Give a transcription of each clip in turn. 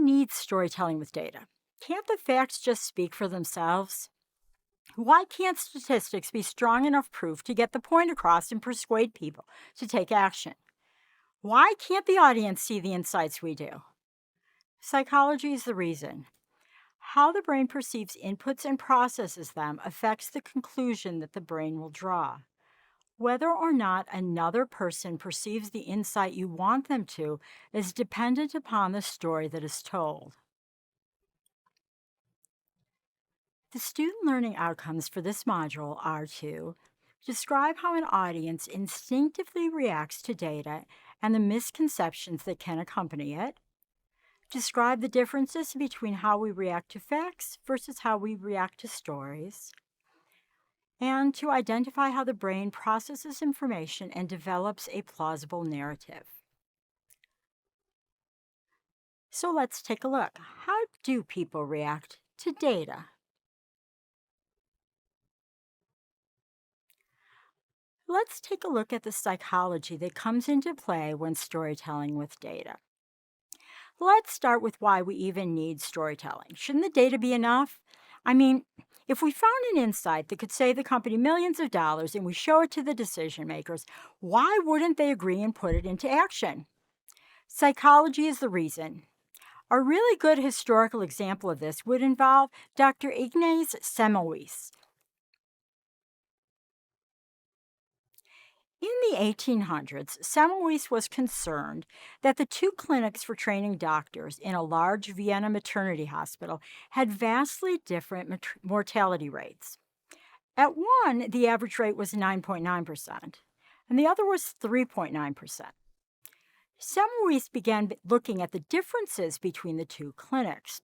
need storytelling with data? Can't the facts just speak for themselves? Why can't statistics be strong enough proof to get the point across and persuade people to take action? Why can't the audience see the insights we do? Psychology is the reason. How the brain perceives inputs and processes them affects the conclusion that the brain will draw. Whether or not another person perceives the insight you want them to is dependent upon the story that is told. The student learning outcomes for this module are to describe how an audience instinctively reacts to data and the misconceptions that can accompany it, describe the differences between how we react to facts versus how we react to stories, and to identify how the brain processes information and develops a plausible narrative. So let's take a look. How do people react to data? Let's take a look at the psychology that comes into play when storytelling with data. Let's start with why we even need storytelling. Shouldn't the data be enough? I mean, if we found an insight that could save the company millions of dollars and we show it to the decision makers, why wouldn't they agree and put it into action? Psychology is the reason. A really good historical example of this would involve Dr. Ignaz Semmelweis. In the 1800s, Semmelweis was concerned that the two clinics for training doctors in a large Vienna maternity hospital had vastly different mortality rates. At one, the average rate was 9.9%, and the other was 3.9%. Semmelweis began looking at the differences between the two clinics.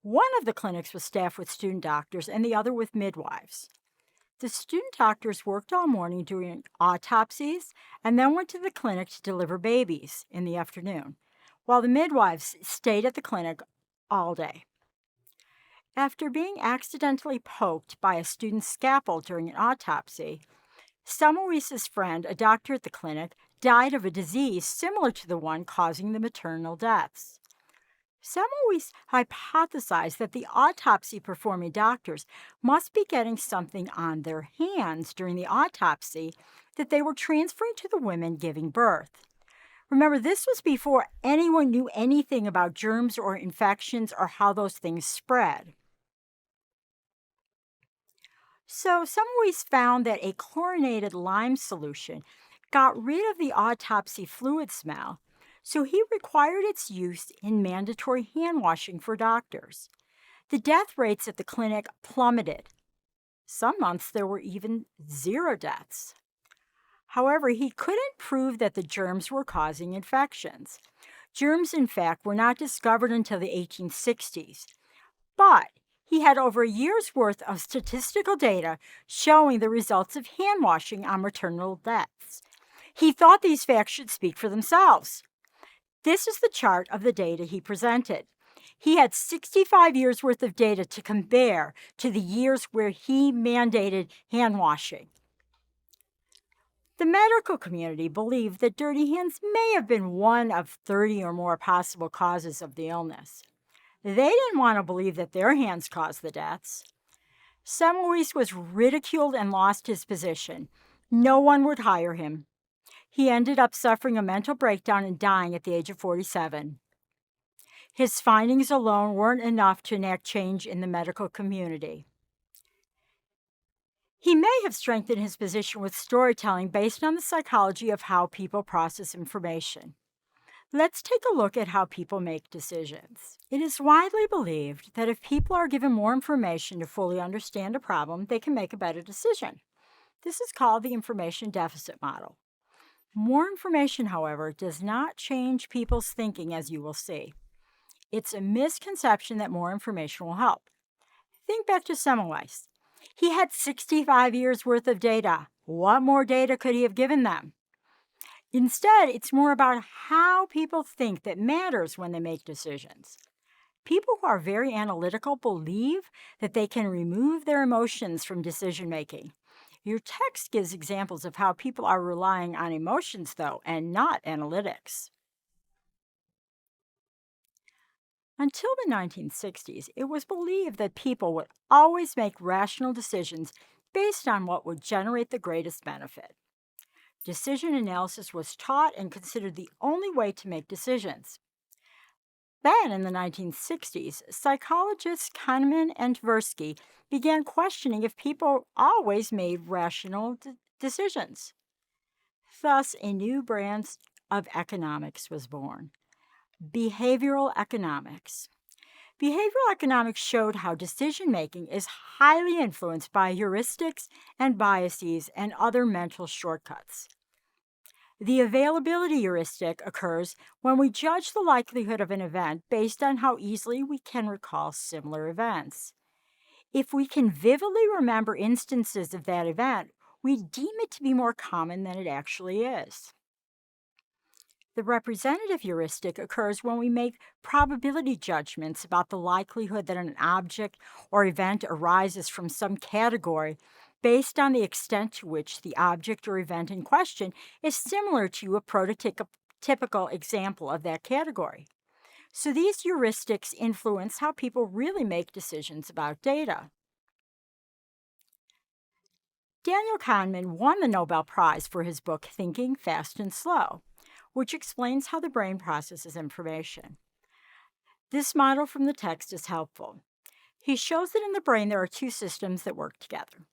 One of the clinics was staffed with student doctors, and the other with midwives. The student doctors worked all morning doing autopsies and then went to the clinic to deliver babies in the afternoon, while the midwives stayed at the clinic all day. After being accidentally poked by a student's scalpel during an autopsy, Semmelweis' friend, a doctor at the clinic, died of a disease similar to the one causing the maternal deaths. Semmelweis hypothesized that the autopsy performing doctors must be getting something on their hands during the autopsy that they were transferring to the women giving birth. Remember, this was before anyone knew anything about germs or infections or how those things spread. So Semmelweis found that a chlorinated lime solution got rid of the autopsy fluid smell, so he required its use in mandatory hand washing for doctors. The death rates at the clinic plummeted. Some months there were even 0 deaths. However, he couldn't prove that the germs were causing infections. Germs, in fact, were not discovered until the 1860s. But he had over a year's worth of statistical data showing the results of hand washing on maternal deaths. He thought these facts should speak for themselves. This is the chart of the data he presented. He had 65 years worth of data to compare to the years where he mandated hand washing. The medical community believed that dirty hands may have been one of 30 or more possible causes of the illness. They didn't want to believe that their hands caused the deaths. Semmelweis was ridiculed and lost his position. No one would hire him. He ended up suffering a mental breakdown and dying at the age of 47. His findings alone weren't enough to enact change in the medical community. He may have strengthened his position with storytelling based on the psychology of how people process information. Let's take a look at how people make decisions. It is widely believed that if people are given more information to fully understand a problem, they can make a better decision. This is called the information deficit model. More information, however, does not change people's thinking, as you will see. It's a misconception that more information will help. Think back to Semmelweis. He had 65 years worth of data. What more data could he have given them? Instead, it's more about how people think that matters when they make decisions. People who are very analytical believe that they can remove their emotions from decision making. Your text gives examples of how people are relying on emotions, though, and not analytics. Until the 1960s, it was believed that people would always make rational decisions based on what would generate the greatest benefit. Decision analysis was taught and considered the only way to make decisions. Then, in the 1960s, psychologists Kahneman and Tversky began questioning if people always made rational decisions. Thus, a new branch of economics was born: behavioral economics. Behavioral economics showed how decision making is highly influenced by heuristics and biases and other mental shortcuts. The availability heuristic occurs when we judge the likelihood of an event based on how easily we can recall similar events. If we can vividly remember instances of that event, we deem it to be more common than it actually is. The representative heuristic occurs when we make probability judgments about the likelihood that an object or event arises from some category based on the extent to which the object or event in question is similar to a prototypical example of that category. So these heuristics influence how people really make decisions about data. Daniel Kahneman won the Nobel Prize for his book Thinking Fast and Slow, which explains how the brain processes information. This model from the text is helpful. He shows that in the brain there are two systems that work together.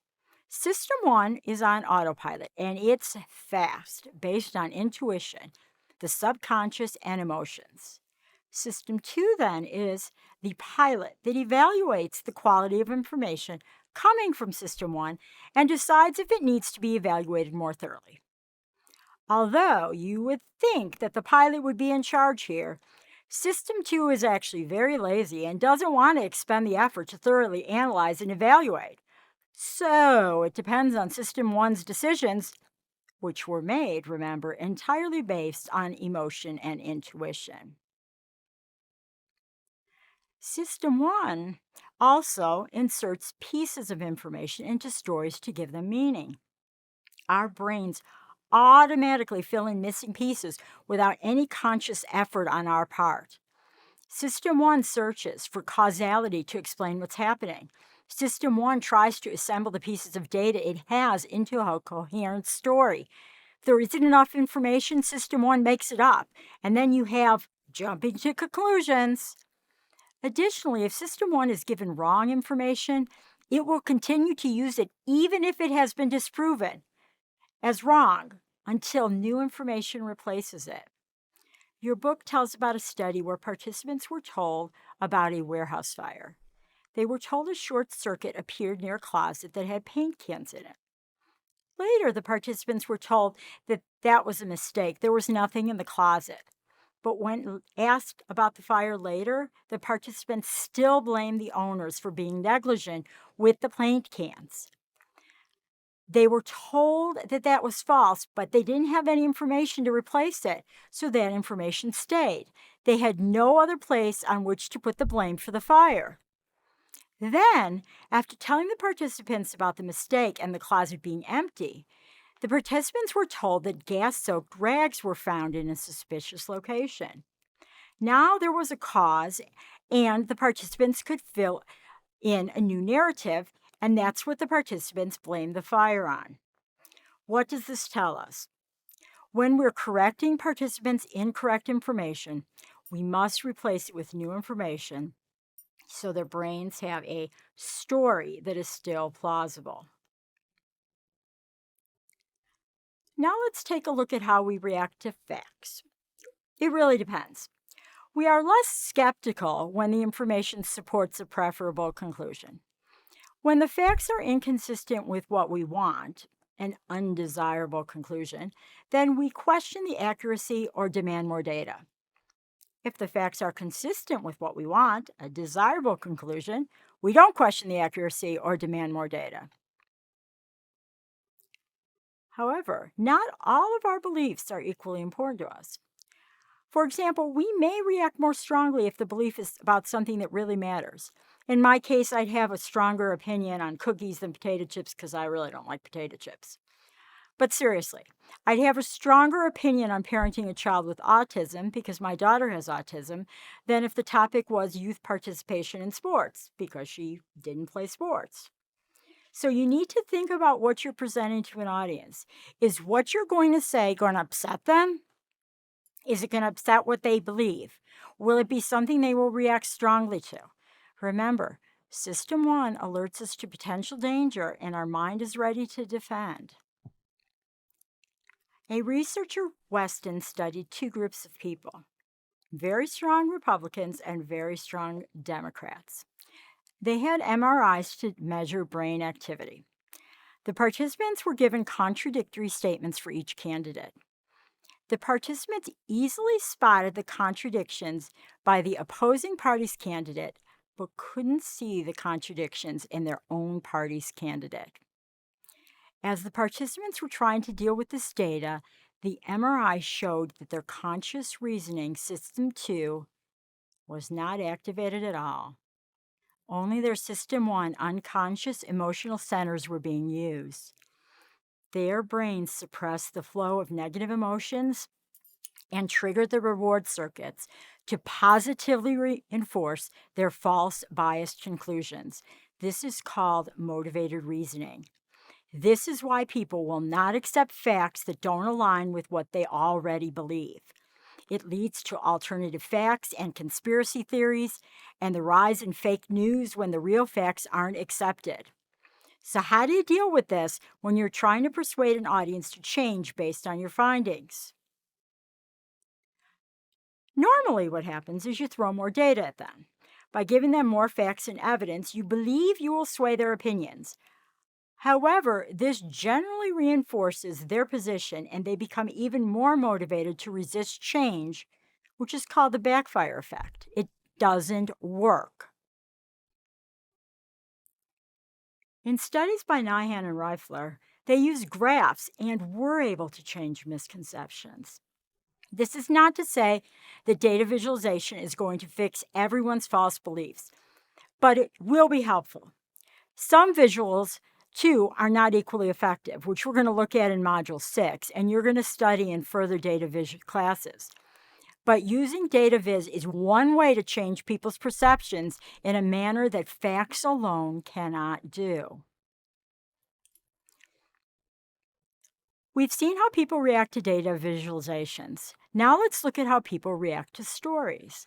System 1 is on autopilot, and it's fast, based on intuition, the subconscious, and emotions. System 2 then is the pilot that evaluates the quality of information coming from System 1 and decides if it needs to be evaluated more thoroughly. Although you would think that the pilot would be in charge here, System 2 is actually very lazy and doesn't want to expend the effort to thoroughly analyze and evaluate. So it depends on System 1's decisions, which were made, remember, entirely based on emotion and intuition. System 1 also inserts pieces of information into stories to give them meaning. Our brains automatically fill in missing pieces without any conscious effort on our part. System 1 searches for causality to explain what's happening. System 1 tries to assemble the pieces of data it has into a coherent story. If there isn't enough information, System 1 makes it up, and then you have jumping to conclusions. Additionally, if System 1 is given wrong information, it will continue to use it even if it has been disproven as wrong until new information replaces it. Your book tells about a study where participants were told about a warehouse fire. They were told a short circuit appeared near a closet that had paint cans in it. Later, the participants were told that that was a mistake. There was nothing in the closet. But when asked about the fire later, the participants still blamed the owners for being negligent with the paint cans. They were told that that was false, but they didn't have any information to replace it, so that information stayed. They had no other place on which to put the blame for the fire. Then, after telling the participants about the mistake and the closet being empty, the participants were told that gas-soaked rags were found in a suspicious location. Now there was a cause, and the participants could fill in a new narrative, and that's what the participants blamed the fire on. What does this tell us? When we're correcting participants' incorrect information, we must replace it with new information so their brains have a story that is still plausible. Now let's take a look at how we react to facts. It really depends. We are less skeptical when the information supports a preferable conclusion. When the facts are inconsistent with what we want, an undesirable conclusion, then we question the accuracy or demand more data. If the facts are consistent with what we want, a desirable conclusion, we don't question the accuracy or demand more data. However, not all of our beliefs are equally important to us. For example, we may react more strongly if the belief is about something that really matters. In my case, I'd have a stronger opinion on cookies than potato chips because I really don't like potato chips. But seriously, I'd have a stronger opinion on parenting a child with autism, because my daughter has autism, than if the topic was youth participation in sports, because she didn't play sports. So you need to think about what you're presenting to an audience. Is what you're going to say going to upset them? Is it going to upset what they believe? Will it be something they will react strongly to? Remember, System 1 alerts us to potential danger, and our mind is ready to defend. A researcher, Weston, studied two groups of people, very strong Republicans and very strong Democrats. They had MRIs to measure brain activity. The participants were given contradictory statements for each candidate. The participants easily spotted the contradictions by the opposing party's candidate, but couldn't see the contradictions in their own party's candidate. As the participants were trying to deal with this data, the MRI showed that their conscious reasoning System 2 was not activated at all. Only their System 1 unconscious emotional centers were being used. Their brains suppressed the flow of negative emotions and triggered the reward circuits to positively reinforce their false biased conclusions. This is called motivated reasoning. This is why people will not accept facts that don't align with what they already believe. It leads to alternative facts and conspiracy theories and the rise in fake news when the real facts aren't accepted. So how do you deal with this when you're trying to persuade an audience to change based on your findings? Normally, what happens is you throw more data at them. By giving them more facts and evidence, you believe you will sway their opinions. However, this generally reinforces their position and they become even more motivated to resist change, which is called the backfire effect. It doesn't work. In studies by Nyhan and Reifler, they used graphs and were able to change misconceptions. This is not to say that data visualization is going to fix everyone's false beliefs, but it will be helpful. Some visuals, too, are not equally effective, which we're going to look at in Module 6, and you're going to study in further data viz classes. But using data viz is one way to change people's perceptions in a manner that facts alone cannot do. We've seen how people react to data visualizations. Now let's look at how people react to stories.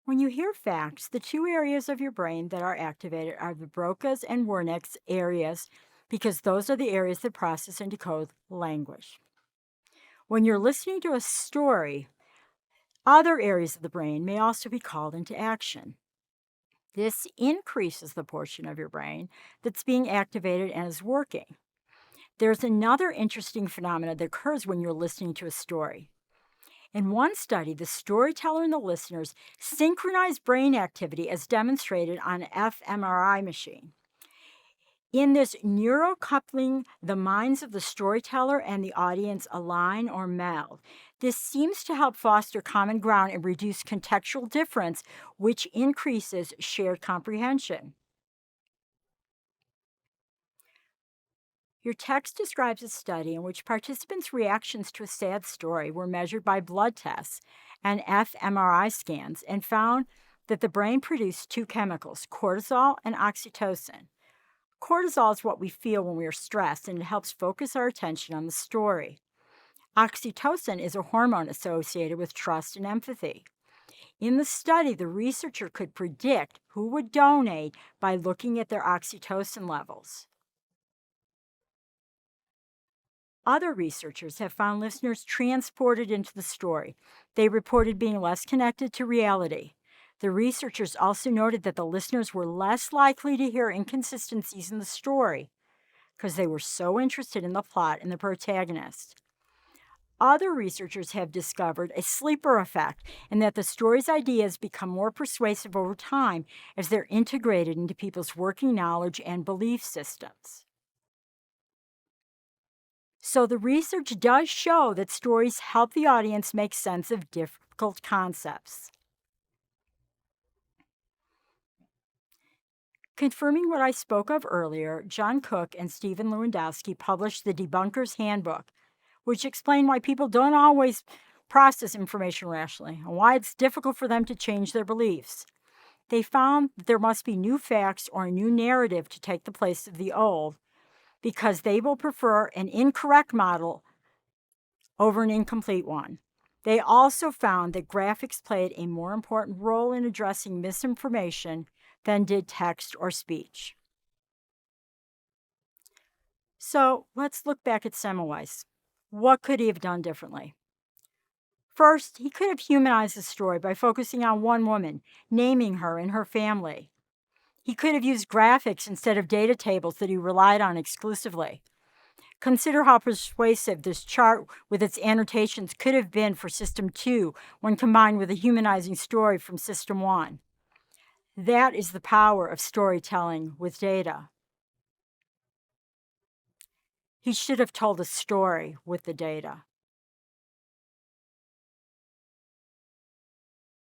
When you hear facts, the two areas of your brain that are activated are the Broca's and Wernicke's areas, because those are the areas that process and decode language. When you're listening to a story, other areas of the brain may also be called into action. This increases the portion of your brain that's being activated and is working. There's another interesting phenomenon that occurs when you're listening to a story. In one study, the storyteller and the listeners synchronized brain activity as demonstrated on an fMRI machine. In this neurocoupling, the minds of the storyteller and the audience align or meld. This seems to help foster common ground and reduce contextual difference, which increases shared comprehension. Your text describes a study in which participants' reactions to a sad story were measured by blood tests and fMRI scans and found that the brain produced two chemicals, cortisol and oxytocin. Cortisol is what we feel when we are stressed, and it helps focus our attention on the story. Oxytocin is a hormone associated with trust and empathy. In the study, the researcher could predict who would donate by looking at their oxytocin levels. Other researchers have found listeners transported into the story. They reported being less connected to reality. The researchers also noted that the listeners were less likely to hear inconsistencies in the story because they were so interested in the plot and the protagonist. Other researchers have discovered a sleeper effect, and that the story's ideas become more persuasive over time as they're integrated into people's working knowledge and belief systems. So the research does show that stories help the audience make sense of difficult concepts. Confirming what I spoke of earlier, John Cook and Stephen Lewandowski published the Debunker's Handbook, which explained why people don't always process information rationally and why it's difficult for them to change their beliefs. They found that there must be new facts or a new narrative to take the place of the old because they will prefer an incorrect model over an incomplete one. They also found that graphics played a more important role in addressing misinformation than did text or speech. So let's look back at Semmelweis. What could he have done differently? First, he could have humanized the story by focusing on one woman, naming her and her family. He could have used graphics instead of data tables that he relied on exclusively. Consider how persuasive this chart with its annotations could have been for System 2 when combined with a humanizing story from System 1. That is the power of storytelling with data. He should have told a story with the data.